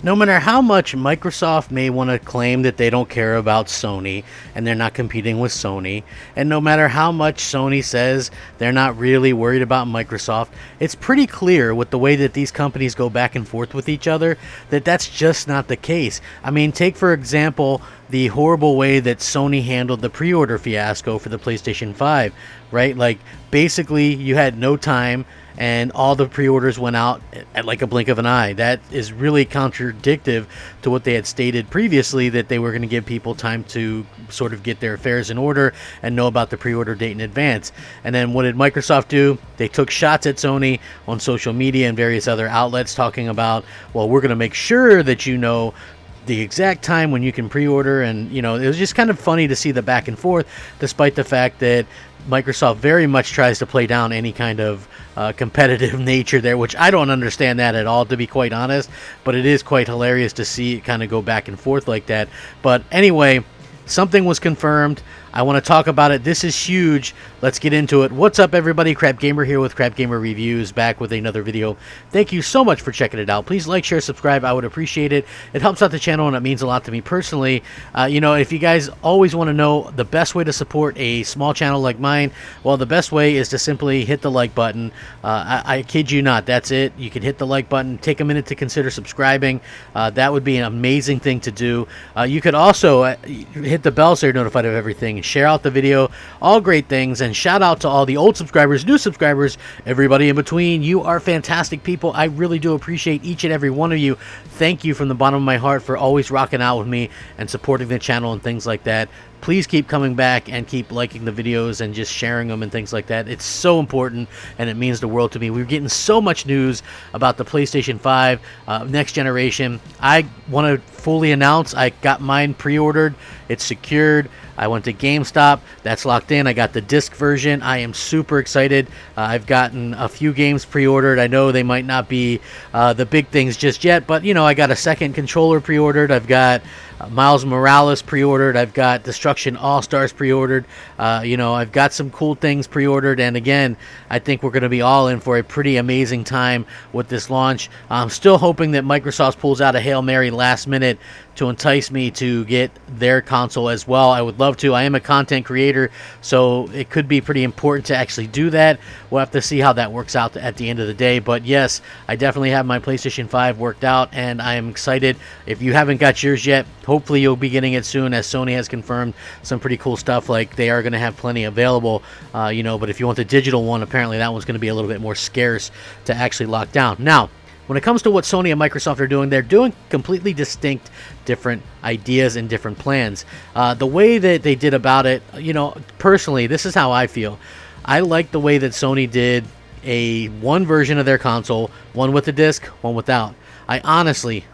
No matter how much Microsoft may want to claim that they don't care about Sony and they're not competing with Sony, and no matter how much Sony says they're not really worried about Microsoft, it's pretty clear with the way that these companies go back and forth with each other that that's just not the case. I mean, take for example the horrible way that Sony handled the pre-order fiasco for the PlayStation 5, right? Like, basically you had no time and all the pre-orders went out at like a blink of an eye. That is really contradictive to what they had stated previously, that they were going to give people time to sort of get their affairs in order and know about the pre-order date in advance. And then what did Microsoft do? They took shots at Sony on social media and various other outlets talking about, well, we're going to make sure that you know the exact time when you can pre-order. And you know, it was just kind of funny to see the back and forth, despite the fact that Microsoft very much tries to play down any kind of competitive nature there, which I don't understand that at all, to be quite honest, but it is quite hilarious to see it kind of go back and forth like that. But anyway, something was confirmed. I want to talk about it. This is huge. Let's get into it. What's up, everybody? Crapgamer here with Crapgamer Reviews, back with another video. Thank you so much for checking it out. Please like, share, subscribe. I would appreciate it. It helps out the channel, and it means a lot to me personally. You know, if you guys always want to know the best way to support a small channel like mine, well, the best way is to simply hit the like button. I kid you not. That's it. You can hit the like button. Take a minute to consider subscribing. That would be an amazing thing to do. You could also hit the bell so you're notified of everything. Share out the video, all great things, and shout out to all the old subscribers, new subscribers, everybody in between. You are fantastic people. I really do appreciate each and every one of you. Thank you from the bottom of my heart for always rocking out with me and supporting the channel and things like that. Please keep coming back and keep liking the videos and just sharing them and things like that. It's so important, and it means the world to me. We're getting so much news about the PlayStation 5 next generation. I want to fully announce I got mine pre-ordered. It's secured. I went to GameStop. That's locked in. I got the disc version. I am super excited. I've gotten a few games pre-ordered. I know they might not be the big things just yet, but, you know, I got a second controller pre-ordered. I've got Miles Morales pre-ordered. I've got Destruction All-Stars pre-ordered. You know, I've got some cool things pre-ordered. And again, I think we're going to be all in for a pretty amazing time with this launch. I'm still hoping that Microsoft pulls out a Hail Mary last minute to entice me to get their console as well. I would love to. I am a content creator, so it could be pretty important to actually do that. We'll have to see how that works out at the end of the day. But yes, I definitely have my PlayStation 5 worked out, and I am excited. If you haven't got yours yet, hopefully you'll be getting it soon, as Sony has confirmed some pretty cool stuff. Like, they are going to have plenty available, you know, but if you want the digital one, apparently that one's going to be a little bit more scarce to actually lock down. Now, when it comes to what Sony and Microsoft are doing, they're doing completely distinct, different ideas and different plans. The way that they did about it, you know, personally, this is how I feel. I like the way that Sony did one version of their console, one with a disc, one without. I honestly,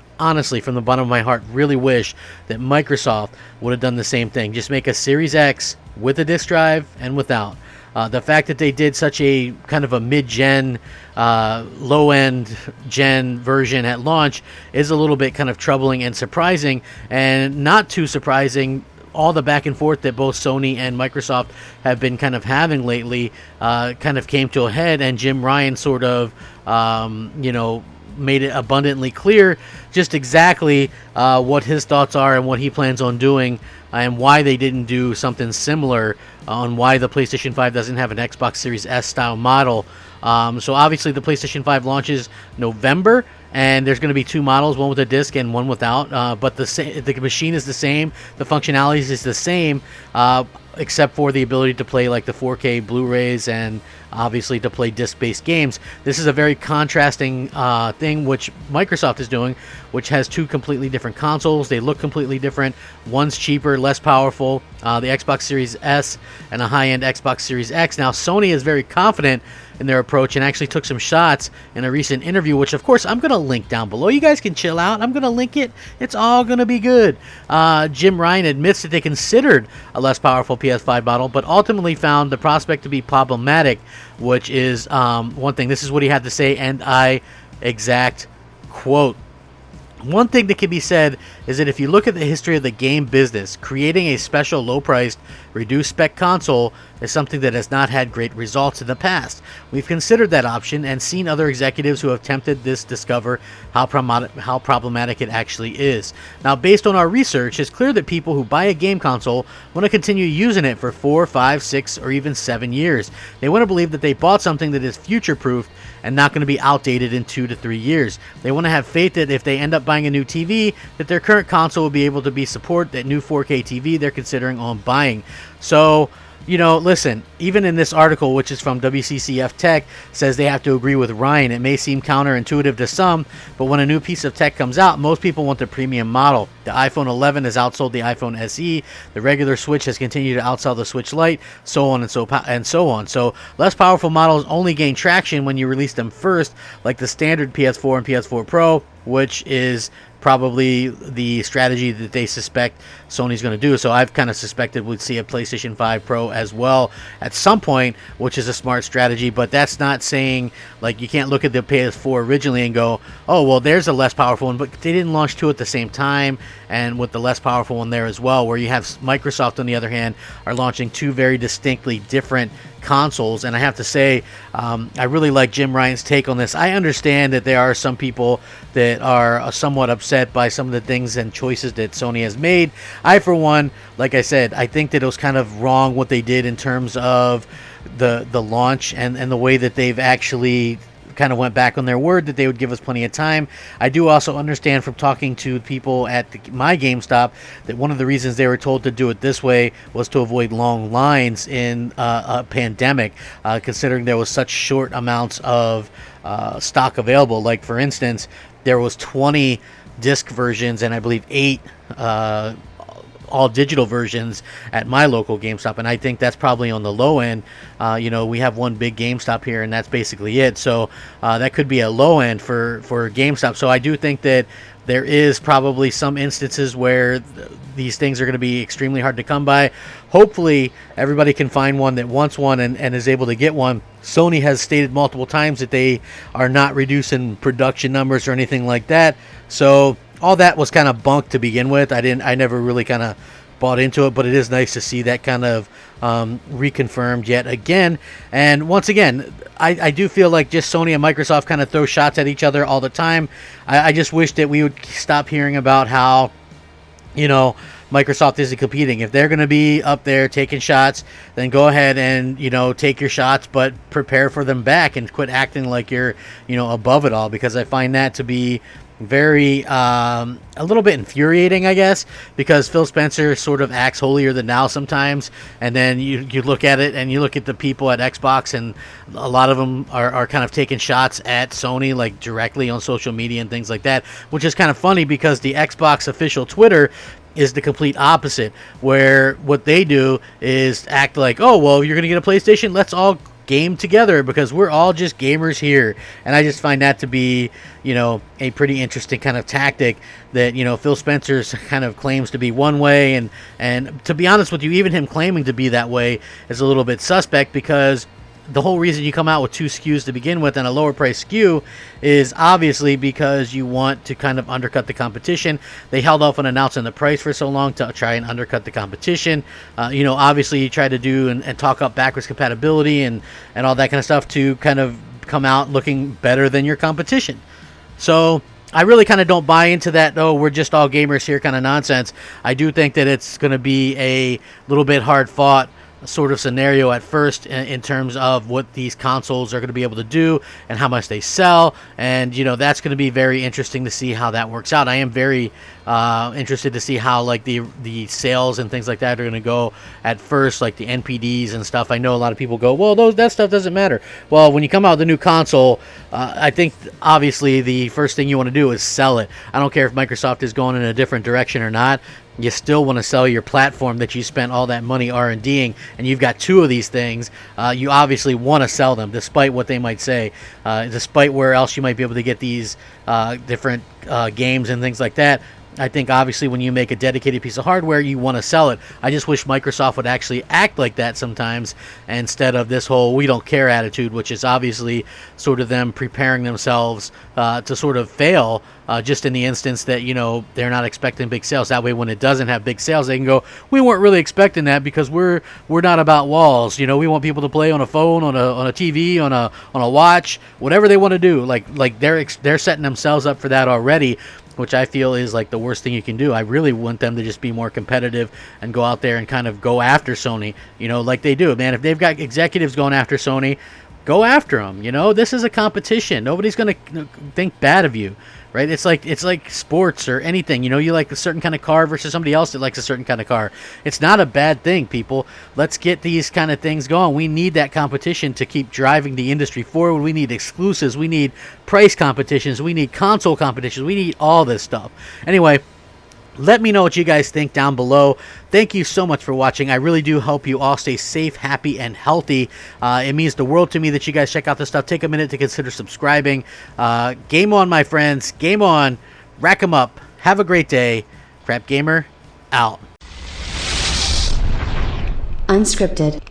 from the bottom of my heart, really wish that Microsoft would have done the same thing. Just make a Series X with a disc drive and without. The fact that they did such a kind of a mid-gen, low-end gen version at launch is a little bit kind of troubling and surprising, and not too surprising. All the back and forth that both Sony and Microsoft have been kind of having lately kind of came to a head, and Jim Ryan sort of, you know, made it abundantly clear just exactly what his thoughts are and what he plans on doing, and why they didn't do something similar, on why the PlayStation 5 doesn't have an Xbox Series S style model. So obviously the PlayStation 5 launches November, and there's going to be two models, one with a disc and one without, but the machine is the same, the functionalities is the same, except for the ability to play like the 4K Blu-rays and obviously to play disc-based games. This is a very contrasting thing which Microsoft is doing, which has two completely different consoles. They look completely different. One's cheaper, less powerful, the Xbox Series S and a high-end Xbox Series X. Now, Sony is very confident in their approach and actually took some shots in a recent interview, which of course I'm going to link down below. You guys can chill out. I'm going to link it. It's all going to be good. Jim Ryan admits that they considered a less powerful PS5 model, but ultimately found the prospect to be problematic, which is one thing. This is what he had to say, and I exact quote. One thing that can be said is that if you look at the history of the game business, creating a special low-priced, reduced-spec console is something that has not had great results in the past. We've considered that option and seen other executives who have attempted this discover how problematic it actually is. Now, based on our research, it's clear that people who buy a game console want to continue using it for 4, 5, 6, or even 7 years. They want to believe that they bought something that is future-proof and not going to be outdated in 2 to 3 years. They want to have faith that if they end up buying a new TV, that their current console will be able to support that new 4K TV they're considering on buying. So, listen, even in this article, which is from WCCF Tech, says they have to agree with Ryan. It may seem counterintuitive to some, but when a new piece of tech comes out, most people want the premium model. The iPhone 11 has outsold the iPhone SE. The regular Switch has continued to outsell the Switch Lite, so on and so on. So less powerful models only gain traction when you release them first, like the standard PS4 and PS4 Pro, which is probably the strategy that they suspect Sony's going to do. So I've kind of suspected we'd see a PlayStation 5 Pro as well at some point, which is a smart strategy, but that's not saying, like, you can't look at the PS4 originally and go, oh, well, there's a less powerful one, but they didn't launch two at the same time, and with the less powerful one there as well, where you have Microsoft, on the other hand, are launching two very distinctly different consoles. And I have to say, I really like Jim Ryan's take on this. I understand that there are some people that are somewhat upset by some of the things and choices that Sony has made. I, for one, like I said, I think that it was kind of wrong what they did in terms of the launch and the way that they've actually kind of went back on their word that they would give us plenty of time. I do also understand from talking to people at my GameStop that one of the reasons they were told to do it this way was to avoid long lines in a pandemic, considering there was such short amounts of stock available. Like, for instance, there was 20 disc versions and I believe 8 all digital versions at my local GameStop, and I think that's probably on the low end. We have one big GameStop here, and that's basically it. So that could be a low end for GameStop. So I do think that there is probably some instances where these things are going to be extremely hard to come by. Hopefully, everybody can find one that wants one and is able to get one. Sony has stated multiple times that they are not reducing production numbers or anything like that. So all that was kind of bunk to begin with. I never really kind of bought into it, but it is nice to see that kind of reconfirmed yet again. And once again, I do feel like just Sony and Microsoft kind of throw shots at each other all the time. I just wish that we would stop hearing about how, Microsoft isn't competing. If they're going to be up there taking shots, then go ahead and, take your shots, but prepare for them back and quit acting like you're, above it all, because I find that to be very a little bit infuriating, I guess, because Phil Spencer sort of acts holier than thou sometimes, and then you look at it and you look at the people at Xbox, and a lot of them are kind of taking shots at Sony, like directly on social media and things like that, which is kind of funny because the Xbox official Twitter is the complete opposite, where what they do is act like, oh, well, you're going to get a PlayStation, let's all game together because we're all just gamers here. And I just find that to be, a pretty interesting kind of tactic that, Phil Spencer kind of claims to be one way. And to be honest with you, even him claiming to be that way is a little bit suspect, because the whole reason you come out with 2 SKUs to begin with and a lower price SKU is obviously because you want to kind of undercut the competition. They held off on announcing the price for so long to try and undercut the competition. Obviously you try to do and talk up backwards compatibility and all that kind of stuff to kind of come out looking better than your competition. So I really kind of don't buy into that, oh, we're just all gamers here kind of nonsense. I do think that it's going to be a little bit hard fought sort of scenario at first in terms of what these consoles are going to be able to do and how much they sell, and that's going to be very interesting to see how that works out. I am very interested to see how like the sales and things like that are going to go at first, like the NPDs and stuff. I know a lot of people go, well, that stuff doesn't matter. Well, when you come out with a new console, I think obviously the first thing you want to do is sell it. I don't care if Microsoft is going in a different direction or not. You still want to sell your platform that you spent all that money R&Ding, and you've got 2 of these things. You obviously want to sell them, despite what they might say, despite where else you might be able to get these different games and things like that. I think obviously when you make a dedicated piece of hardware, you want to sell it. I just wish Microsoft would actually act like that sometimes instead of this whole we don't care attitude, which is obviously sort of them preparing themselves to sort of fail just in the instance that, you know, they're not expecting big sales. That way when it doesn't have big sales, they can go, we weren't really expecting that because we're not about walls. You know, we want people to play on a phone, on a TV, on a watch, whatever they want to do. Like they're setting themselves up for that already, which I feel is like the worst thing you can do. I really want them to just be more competitive and go out there and kind of go after Sony, you know, like they do. Man, if they've got executives going after Sony, go after them. You know, this is a competition. Nobody's going to think bad of you, right? It's like sports or anything. You know, you like a certain kind of car versus somebody else that likes a certain kind of car. It's not a bad thing, people. Let's get these kind of things going. We need that competition to keep driving the industry forward. We need exclusives. We need price competitions. We need console competitions. We need all this stuff. Anyway, let me know what you guys think down below. Thank you so much for watching. I really do hope you all stay safe, happy, and healthy. It means the world to me that you guys check out this stuff. Take a minute to consider subscribing. Game on, my friends. Game on. Rack 'em up. Have a great day. Crapgamer, out. Unscripted.